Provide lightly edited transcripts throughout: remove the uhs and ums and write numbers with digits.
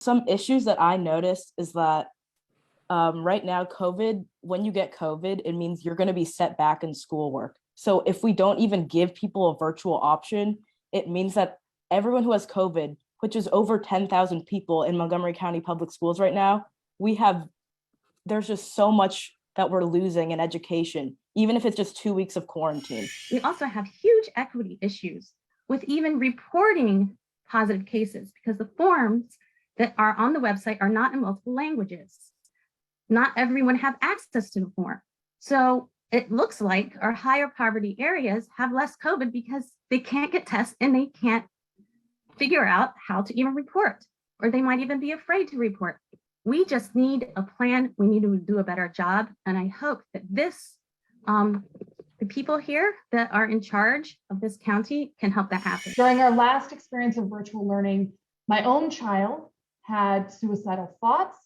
Some issues that I noticed is that right now, when you get COVID, it means you're going to be set back in schoolwork. So if we don't even give people a virtual option, it means that everyone who has COVID, which is over 10,000 people in Montgomery County Public Schools right now, there's just so much that we're losing in education, even if it's just 2 weeks of quarantine. We also have huge equity issues with even reporting positive cases because the forms that are on the website are not in multiple languages. Not everyone have access to the form. So it looks like our higher poverty areas have less COVID because they can't get tests and they can't figure out how to even report, or they might even be afraid to report. We just need a plan. We need to do a better job. And I hope that the people here that are in charge of this county can help that happen. During our last experience of virtual learning, my own child had suicidal thoughts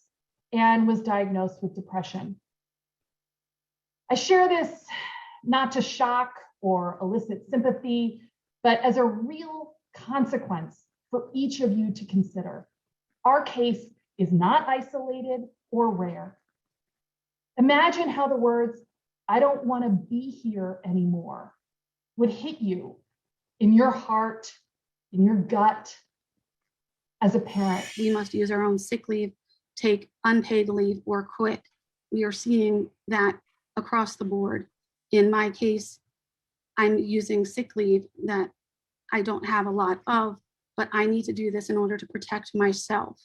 and was diagnosed with depression. I share this not to shock or elicit sympathy, but as a real consequence for each of you to consider. Our case is not isolated or rare. Imagine how the words, "I don't want to be here anymore," would hit you in your heart, in your gut as a parent. We must use our own sick leave, take unpaid leave, or quit. We are seeing that across the board. In my case, I'm using sick leave that I don't have a lot of, but I need to do this in order to protect myself.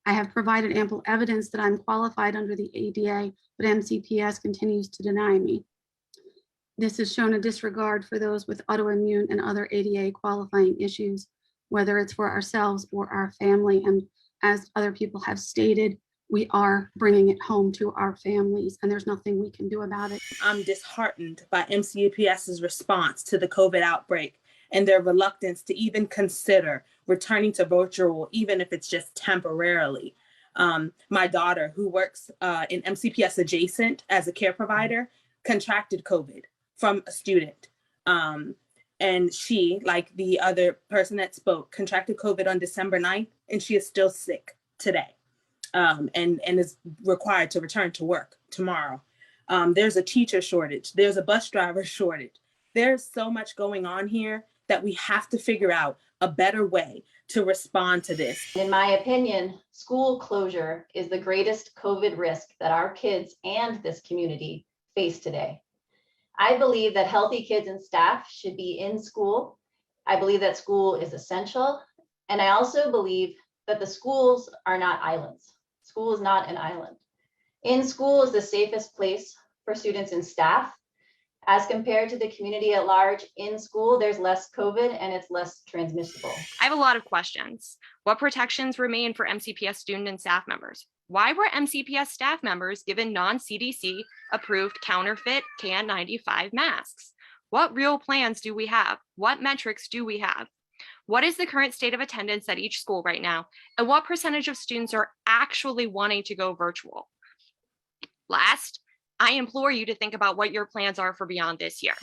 I have provided ample evidence that I'm qualified under the ADA, but MCPS continues to deny me. This has shown a disregard for those with autoimmune and other ADA qualifying issues, whether it's for ourselves or our family. And as other people have stated, we are bringing it home to our families, and there's nothing we can do about it. I'm disheartened by MCPS's response to the COVID outbreak and their reluctance to even consider returning to virtual, even if it's just temporarily. My daughter, who works in MCPS adjacent as a care provider, contracted COVID from a student. And she, like the other person that spoke, contracted COVID on December 9th, and she is still sick today. And is required to return to work tomorrow. There's a teacher shortage. There's a bus driver shortage. There's so much going on here that we have to figure out a better way to respond to this. In my opinion, school closure is the greatest COVID risk that our kids and this community face today. I believe that healthy kids and staff should be in school. I believe that school is essential. And I also believe that the schools are not islands. School is not an island. In school is the safest place for students and staff. As compared to the community at large, in school, there's less COVID and it's less transmissible. I have a lot of questions. What protections remain for MCPS student and staff members? Why were MCPS staff members given non-CDC approved counterfeit KN95 masks? What real plans do we have? What metrics do we have? What is the current state of attendance at each school right now? And what percentage of students are actually wanting to go virtual? Last, I implore you to think about what your plans are for beyond this year.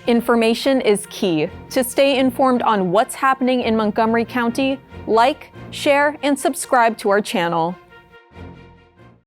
Information is key. To stay informed on what's happening in Montgomery County, like, share, and subscribe to our channel.